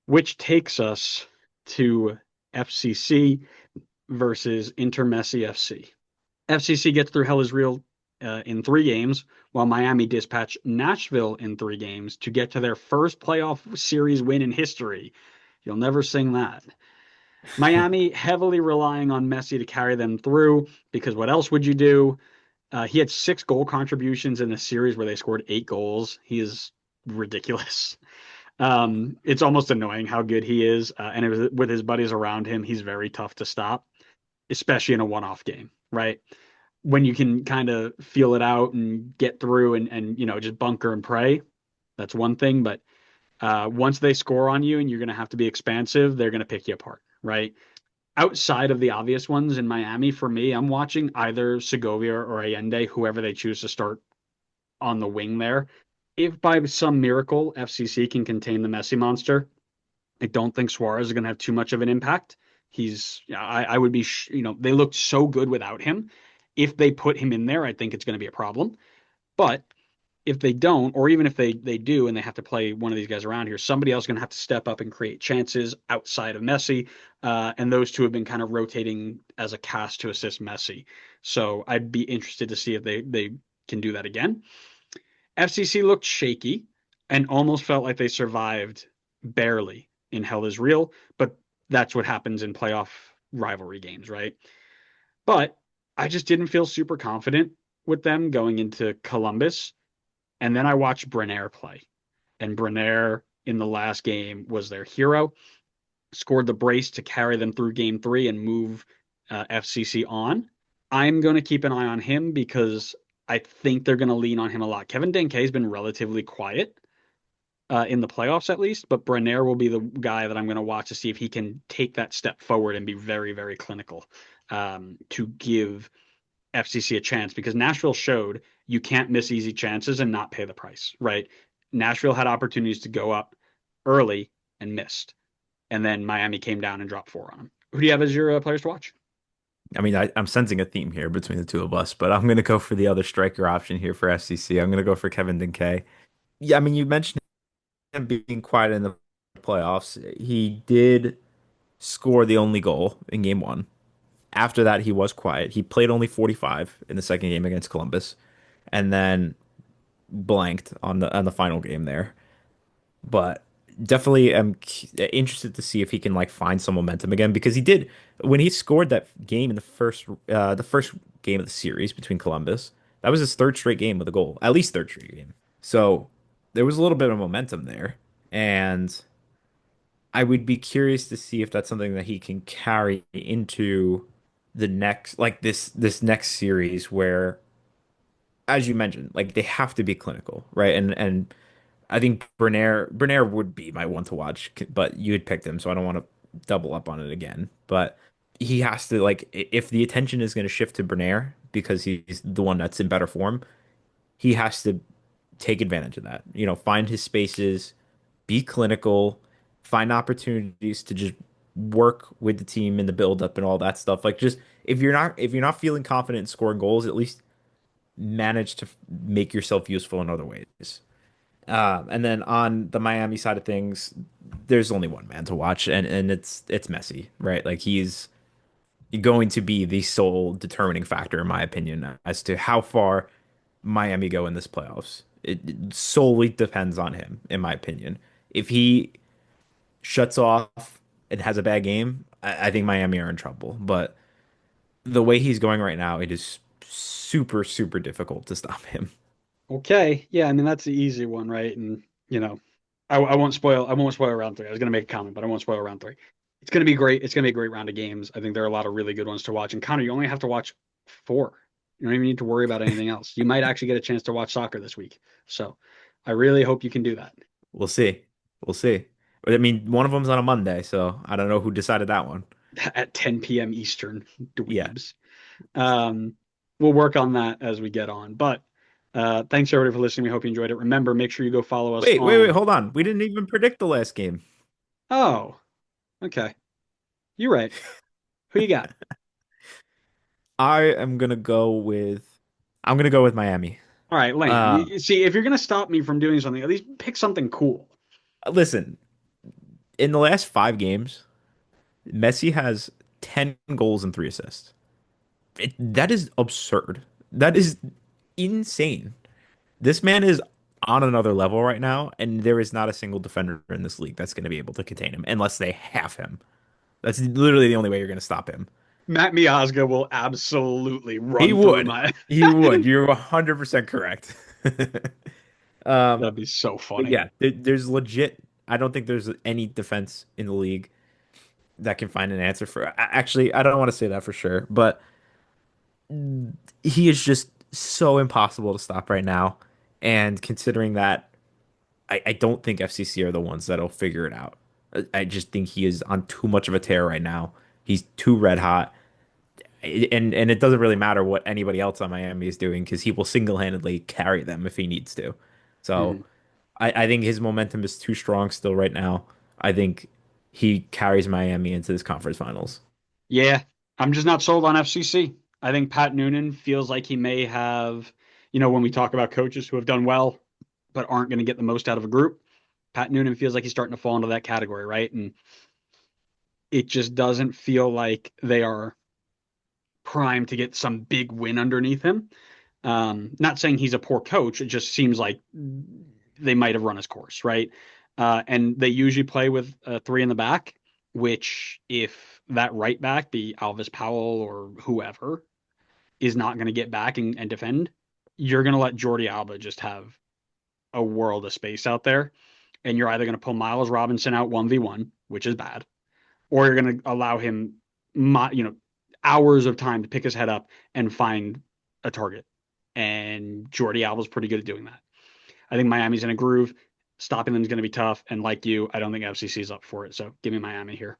which takes us to FCC versus Inter Messi FC. FCC gets through Hell is Real in 3 games, while Miami dispatched Nashville in 3 games to get to their first playoff series win in history. You'll never sing that. Miami heavily relying on Messi to carry them through because what else would you do? He had 6 goal contributions in a series where they scored 8 goals. He is ridiculous. It's almost annoying how good he is, and with his buddies around him, he's very tough to stop, especially in a one-off game, right? When you can kind of feel it out and get through and just bunker and pray, that's one thing. But once they score on you and you're going to have to be expansive, they're going to pick you apart, right? Outside of the obvious ones in Miami, for me, I'm watching either Segovia or Allende, whoever they choose to start on the wing there. If by some miracle FCC can contain the Messi monster, I don't think Suarez is going to have too much of an impact. I would be, they looked so good without him. If they put him in there, I think it's going to be a problem. But if they don't, or even if they do and they have to play one of these guys around here, somebody else is going to have to step up and create chances outside of Messi. And those two have been kind of rotating as a cast to assist Messi. So I'd be interested to see if they can do that again. FCC looked shaky and almost felt like they survived barely in Hell is Real, but that's what happens in playoff rivalry games, right? But I just didn't feel super confident with them going into Columbus. And then I watched Brenner play. And Brenner in the last game was their hero, scored the brace to carry them through game 3 and move FCC on. I'm going to keep an eye on him because I think they're going to lean on him a lot. Kevin Denke has been relatively quiet in the playoffs, at least, but Brenner will be the guy that I'm going to watch to see if he can take that step forward and be very, very clinical to give FCC a chance because Nashville showed you can't miss easy chances and not pay the price, right? Nashville had opportunities to go up early and missed. And then Miami came down and dropped 4 on them. Who do you have as your players to watch? I mean, I'm sensing a theme here between the two of us, but I'm going to go for the other striker option here for FCC. I'm going to go for Kevin Dinke. Yeah, I mean, you mentioned him being quiet in the playoffs. He did score the only goal in game one. After that, he was quiet. He played only 45 in the second game against Columbus, and then blanked on the final game there. But definitely am interested to see if he can like find some momentum again because he did when he scored that game in the first game of the series between Columbus. That was his third straight game with a goal, at least third straight game. So there was a little bit of momentum there, and I would be curious to see if that's something that he can carry into the next like this next series where, as you mentioned, like they have to be clinical, right? And I think Bernaire would be my one to watch, but you had picked him, so I don't want to double up on it again. But he has to like if the attention is going to shift to Bernaire because he's the one that's in better form, he has to take advantage of that. Find his spaces, be clinical, find opportunities to just work with the team in the build up and all that stuff. Like just if you're not feeling confident in scoring goals, at least manage to make yourself useful in other ways. And then on the Miami side of things, there's only one man to watch, and it's Messi, right? Like he's going to be the sole determining factor, in my opinion, as to how far Miami go in this playoffs. It solely depends on him, in my opinion. If he shuts off and has a bad game, I think Miami are in trouble. But the way he's going right now, it is super, super difficult to stop him. Okay. Yeah, I mean that's the easy one, right? And I won't spoil round 3. I was gonna make a comment, but I won't spoil round 3. It's gonna be great. It's gonna be a great round of games. I think there are a lot of really good ones to watch. And Connor, you only have to watch 4. You don't even need to worry about anything else. You might actually get a chance to watch soccer this week. So I really hope you can do that We'll see. We'll see. I mean, one of them's on a Monday, so I don't know who decided that one. at 10 p.m. Eastern, Yeah. dweebs. Um, we'll work on that as we get on. But thanks everybody for listening. We hope you enjoyed it. Remember, make sure you go follow us Wait, wait, wait, on. hold on. We didn't even predict the last game. Oh, okay. You're right. Who you got? I am gonna go with I'm gonna go with Miami. All right, lame. Uh See, if you're gonna stop me from doing something, at least pick something cool. Listen, In the last 5 games, Messi has 10 goals and 3 assists. That is absurd. That is insane. This man is on another level right now, and there is not a single defender in this league that's going to be able to contain him unless they have him. That's literally the only way you're going to stop him. Matt Miazga will absolutely He run through would. my. He would. You're 100% correct. Um, That'd be so but funny. yeah, there's legit. I don't think there's any defense in the league that can find an answer for. Actually, I don't want to say that for sure, but he is just so impossible to stop right now. And considering that, I don't think FCC are the ones that'll figure it out. I just think he is on too much of a tear right now. He's too red hot. And it doesn't really matter what anybody else on Miami is doing because he will single-handedly carry them if he needs to. So Mhm. I think his momentum is too strong still right now. I think he carries Miami into this conference finals. Yeah, I'm just not sold on FCC. I think Pat Noonan feels like he may have, when we talk about coaches who have done well but aren't going to get the most out of a group, Pat Noonan feels like he's starting to fall into that category, right? And it just doesn't feel like they are primed to get some big win underneath him. Not saying he's a poor coach. It just seems like they might have run his course, right? And they usually play with three in the back, which if that right back, be Alvis Powell or whoever, is not going to get back and defend, you're going to let Jordi Alba just have a world of space out there. And you're either going to pull Miles Robinson out 1v1, which is bad, or you're going to allow him, hours of time to pick his head up and find a target. And Jordi Alba's pretty good at doing that. I think Miami's in a groove. Stopping them is going to be tough. And like you, I don't think FCC is up for it. So give me Miami here.